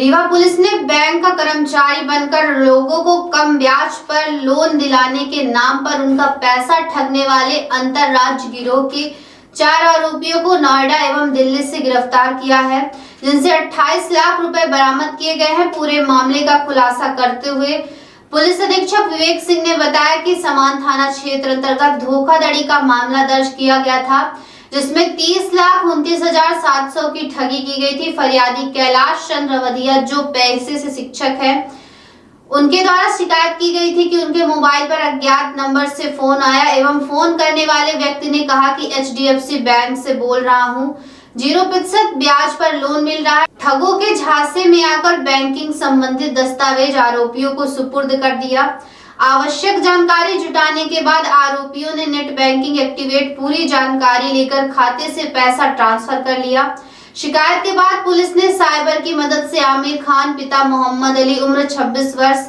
Rewa police ने bank का कर्मचारी बनकर लोगों को कम ब्याज पर लोन दिलाने के नाम पर उनका पैसा ठगने वाले अंतरराज्य गिरोह के 4 आरोपियों को नोएडा एवं दिल्ली से गिरफ्तार किया है, जिनसे 28 लाख रुपए बरामद किए गए हैं। पूरे मामले का खुलासा करते हुए पुलिस अधीक्षक विवेक सिंह ने बताया कि समान थाना क्षेत्र अंतर्गत धोखाधड़ी का मामला दर्ज किया गया था, जिसमें 30,29,700 की ठगी की गई थी। फरियादी कैलाश चंद्र वधिया, जो पेशे से शिक्षक हैं, उनके द्वारा शिकायत की गई थी कि उनके मोबाइल पर अज्ञात नंबर से फोन आया एवं फोन करने वाले व्यक्ति ने कहा कि HDFC बैंक से बोल रहा हूं, 0% ब्याज पर लोन मिल रहा है। ठगों के झांसे में आकर बैंकिंग संबंधित दस्तावेज आरोपियों को सुपुर्द कर दिया। आवश्यक जानकारी जुटाने के बाद आरोपियों ने नेट बैंकिंग एक्टिवेट पूरी जानकारी लेकर खाते से पैसा ट्रांसफर कर लिया। शिकायत के बाद पुलिस ने साइबर की मदद से आमिर खान, पिता मोहम्मद अली, उम्र 26 वर्ष,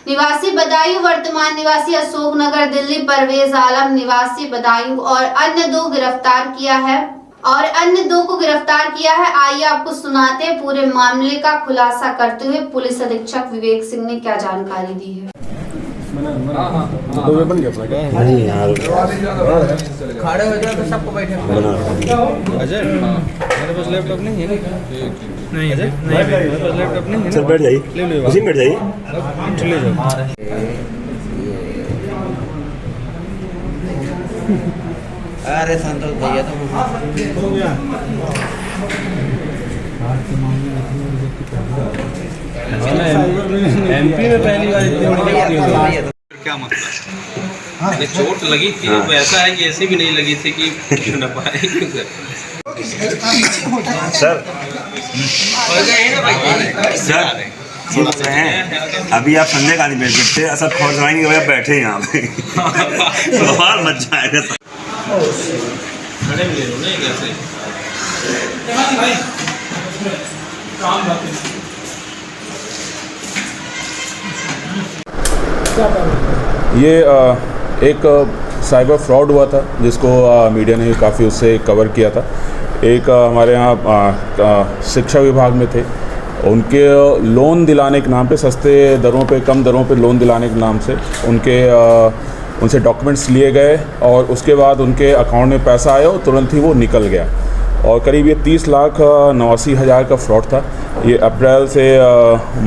निवासी बदायूं, वर्तमान निवासी अशोकनगर दिल्ली, परवेज आलम निवासी बदायूं और अन्य दो को गिरफ्तार किया है। आइए आपको सुनाते हैं पूरे मामले का खुलासा करते हुए पुलिस अधीक्षक विवेक सिंह ने क्या जानकारी दी है। तो बन गया अपना क्या नहीं यार खड़े हो जाओ तो सबको बैठे अजय मेरे पास लैपटॉप नहीं है। नहीं अजय नहीं मेरे पास लैपटॉप नहीं है। चल बैठ जाइए, ले लो उसी में बैठ जाइए, ले जाओ। अरे संतोष भैया तो MP में पहली बार इतनी क्या मतलब चोट लगी थी तो ऐसा है कि ऐसी भी नहीं लगी थी कि क्यों न पाए सर सुन रहे हैं अभी आप संजय गांधी बैठ बैठे असद खोज जाएंगे भैया बैठे यहाँ पे सवाल मच जाएगा खड़े मिले ना कैसे ये एक साइबर फ्रॉड हुआ था जिसको मीडिया ने काफ़ी उससे कवर किया था। एक हमारे यहाँ शिक्षा विभाग में थे, उनके लोन दिलाने के नाम पे सस्ते दरों पे कम दरों पे लोन दिलाने के नाम से उनसे डॉक्यूमेंट्स लिए गए और उसके बाद उनके अकाउंट में पैसा आया और तुरंत ही वो निकल गया। और करीब ये 30,89,000 का फ्रॉड था। ये अप्रैल से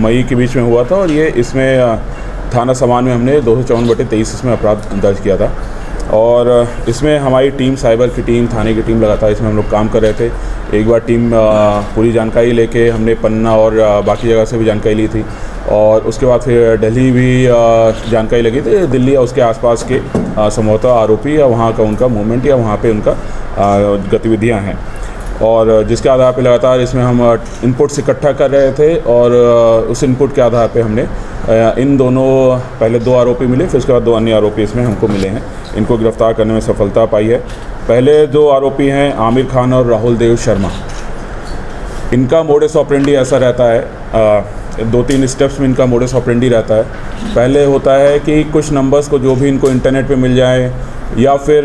मई के बीच में हुआ था और ये इसमें थाना समान में हमने 254/23 इसमें अपराध दर्ज किया था। और इसमें हमारी टीम, साइबर की टीम, थाने की टीम लगातार इसमें हम लोग काम कर रहे थे। एक बार टीम पूरी जानकारी लेके हमने पन्ना और बाकी जगह से भी जानकारी ली थी और उसके बाद फिर दिल्ली भी जानकारी लगी थी। दिल्ली और उसके आसपास के संभवतः आरोपी या वहाँ का उनका मूवमेंट या वहाँ पे उनका गतिविधियाँ हैं और जिसके आधार पे लगातार इसमें हम इनपुट्स इकट्ठा कर रहे थे और उस इनपुट के आधार पे हमने इन दोनों पहले 2 आरोपी मिले, फिर उसके बाद 2 अन्य आरोपी इसमें हमको मिले हैं। इनको गिरफ्तार करने में सफलता पाई है। पहले 2 आरोपी हैं आमिर खान और राहुल देव शर्मा। इनका मोडस ऑपरेंडी ऐसा रहता है, 2-3 स्टेप्स में इनका मोडस ऑपरेंडी रहता है। पहले होता है कि कुछ नंबर्स को जो भी इनको इंटरनेट पे मिल जाए या फिर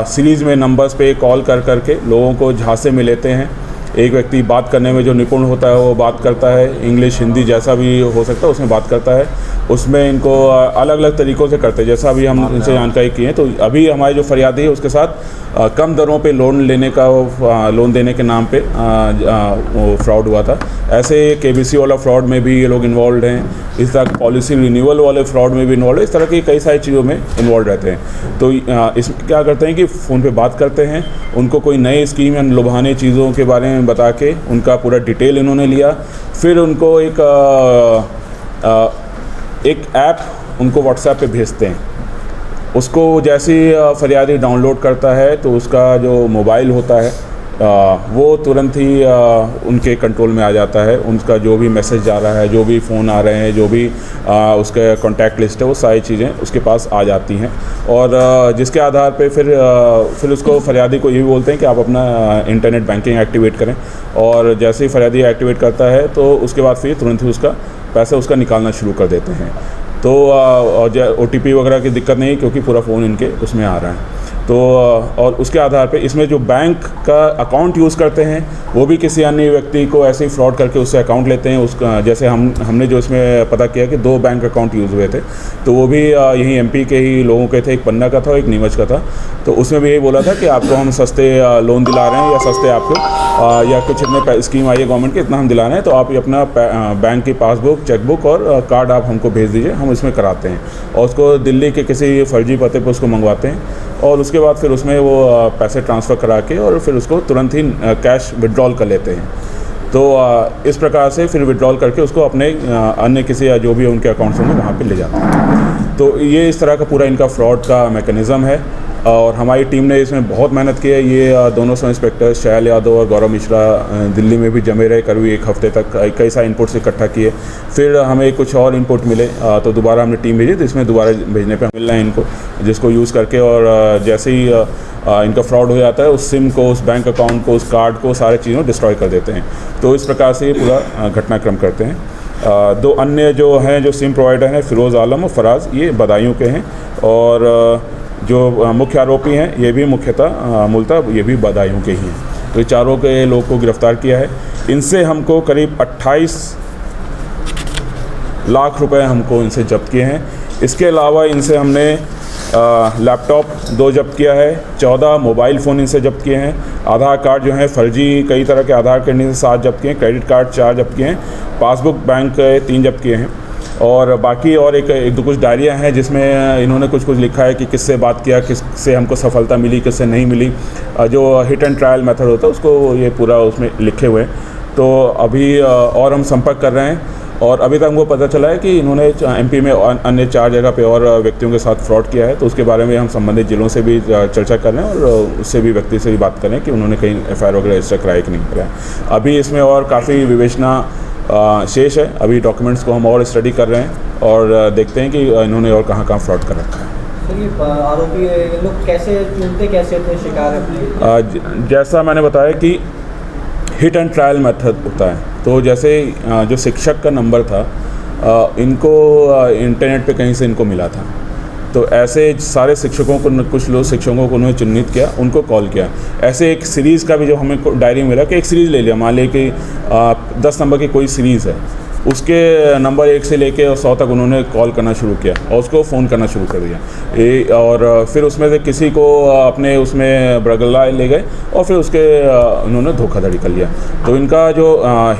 सीरीज़ में नंबर्स पे कॉल कर करके लोगों को झांसे में लेते हैं। एक व्यक्ति बात करने में जो निपुण होता है वो बात करता है, इंग्लिश हिंदी जैसा भी हो सकता है उसमें बात करता है। उसमें इनको अलग अलग तरीक़ों से करते हैं, जैसा अभी हम इनसे जानकारी की है। तो अभी हमारे जो फरियादी है उसके साथ कम दरों पे लोन देने के नाम पे वो फ्रॉड हुआ था। ऐसे KBC वाला फ्रॉड में भी ये लोग इन्वॉल्व हैं, इस तरह पॉलिसी रिन्यूअल वाले फ्रॉड में भी इन्वॉल्व है। इस तरह की कई सारी चीज़ों में इन्वॉल्व रहते हैं। तो इसमें क्या करते हैं कि फ़ोन पे बात करते हैं, उनको कोई नई स्कीम या लुभाने चीज़ों के बारे में बता के उनका पूरा डिटेल इन्होंने लिया। फिर उनको एक ऐप उनको व्हाट्सएप पे भेजते हैं। उसको जैसे ही फरियादी डाउनलोड करता है तो उसका जो मोबाइल होता है वो तुरंत ही उनके कंट्रोल में आ जाता है। उनका जो भी मैसेज जा रहा है, जो भी फ़ोन आ रहे हैं, जो भी उसका कॉन्टैक्ट लिस्ट है, वो सारी चीज़ें उसके पास आ जाती हैं। और जिसके आधार पे फिर उसको फरियादी को ये भी बोलते हैं कि आप अपना इंटरनेट बैंकिंग एक्टिवेट करें। और जैसे ही फरियादी एक्टिवेट करता है तो उसके बाद फिर तुरंत ही उसका पैसा निकालना शुरू कर देते हैं। तो OTP वगैरह की दिक्कत नहीं, क्योंकि पूरा फ़ोन इनके उसमें आ रहा है। तो और उसके आधार पे इसमें जो बैंक का अकाउंट यूज़ करते हैं वो भी किसी अन्य व्यक्ति को ऐसे ही फ्रॉड करके उससे अकाउंट लेते हैं। उसका जैसे हमने जो इसमें पता किया कि 2 बैंक अकाउंट यूज़ हुए थे, तो वो भी यहीं एमपी के ही लोगों के थे, एक पन्ना का था और एक नीमच का था। तो उसमें भी यही बोला था कि आपको हम सस्ते लोन दिला रहे हैं या सस्ते आपको या कुछ इतने स्कीम आई है गवर्नमेंट की, इतना हम दिला रहे हैं, तो आप अपना बैंक की पासबुक, चेकबुक और कार्ड आप हमको भेज दीजिए, हम इसमें कराते हैं। और उसको दिल्ली के किसी फर्जी पते पर उसको मंगवाते हैं और उसके बाद फिर उसमें वो पैसे ट्रांसफ़र करा के और फिर उसको तुरंत ही कैश विड्रॉल कर लेते हैं। तो इस प्रकार से फिर विड्रॉल करके उसको अपने अन्य किसी या जो भी उनके अकाउंट्स होंगे वहाँ पे ले जाते हैं। तो ये इस तरह का पूरा इनका फ्रॉड का मैकेनिज़्म है और हमारी टीम ने इसमें बहुत मेहनत की है। ये दोनों सब इंस्पेक्टर शैल यादव और गौरव मिश्रा दिल्ली में भी जमे रहे करीब 1 हफ्ते तक, कई सारे इनपुट्स इकट्ठा किए। फिर हमें कुछ और इनपुट मिले तो दोबारा हमने टीम भेजी, तो इसमें दोबारा भेजने पे मिल रहा है इनको, जिसको यूज़ करके और जैसे ही इनका फ्रॉड हो जाता है उस सिम को, उस बैंक अकाउंट को, उस कार्ड को, सारे चीज़ों डिस्ट्रॉय कर देते हैं। तो इस प्रकार से ये पूरा घटनाक्रम करते हैं। 2 अन्य जो हैं जो सिम प्रोवाइडर हैं, फिरोज़ आलम और फराज, ये बदायूं के हैं और जो मुख्य आरोपी हैं ये भी मुख्यतः मूलतः ये भी बदायूं के ही हैं। तो ये चारों के लोग को गिरफ़्तार किया है। इनसे हमको करीब 28 लाख रुपए हमको इनसे जब्त किए हैं। इसके अलावा इनसे हमने लैपटॉप 2 जब्त किया है, 14 मोबाइल फ़ोन इनसे जब्त किए हैं, आधार कार्ड जो हैं फर्जी कई तरह के आधार कार्ड इनसे 7 जब्त किए हैं, क्रेडिट कार्ड 4 जब्त किए हैं, पासबुक बैंक 3 जब्त किए हैं और बाकी और एक दो कुछ डायरियाँ हैं जिसमें इन्होंने कुछ लिखा है कि किससे बात किया, किससे हमको सफलता मिली, किससे नहीं मिली, जो हिट एंड ट्रायल मेथड होता है उसको ये पूरा उसमें लिखे हुए हैं। तो अभी और हम संपर्क कर रहे हैं और अभी तक हमको पता चला है कि इन्होंने एमपी में अन्य 4 जगह पे और व्यक्तियों के साथ फ्रॉड किया है। तो उसके बारे में हम संबंधित जिलों से भी चर्चा कर रहे हैं और उससे भी व्यक्ति से भी बात करें कि उन्होंने कहीं एफआईआर वगैरह रजिस्टर कराया कि नहीं कराया। अभी इसमें और काफ़ी विवेचना शेष है। अभी डॉक्यूमेंट्स को हम और स्टडी कर रहे हैं और देखते हैं कि इन्होंने और कहाँ कर रखा है। सर ये आरोपी लोग कैसे चुनते, कैसे थे शिकार अपने? जैसा मैंने बताया कि हिट एंड ट्रायल मेथड होता है। तो जैसे जो शिक्षक का नंबर था इनको इंटरनेट पे कहीं से इनको मिला था, तो ऐसे सारे शिक्षकों को, कुछ लोग शिक्षकों को उन्होंने चिन्हित किया, उनको कॉल किया। ऐसे एक सीरीज़ का भी जब हमें डायरी मिला कि एक सीरीज़ ले लिया, मान लिया कि 10 नंबर की कोई सीरीज़ है, उसके नंबर 1 से लेके और 100 तक उन्होंने कॉल करना शुरू किया और उसको फ़ोन करना शुरू कर दिया। और फिर उसमें से किसी को अपने उसमें बरगला ले गए और फिर उसके उन्होंने धोखाधड़ी कर लिया। तो इनका जो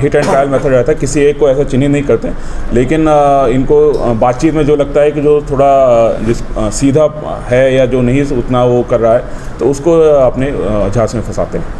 हिट एंड ट्रायल मेथड रहता है, किसी एक को ऐसा चिन्हित नहीं करते, लेकिन इनको बातचीत में जो लगता है कि जो थोड़ा सीधा है या जो नहीं उतना वो कर रहा है, तो उसको अपने झांसे में फंसाते हैं।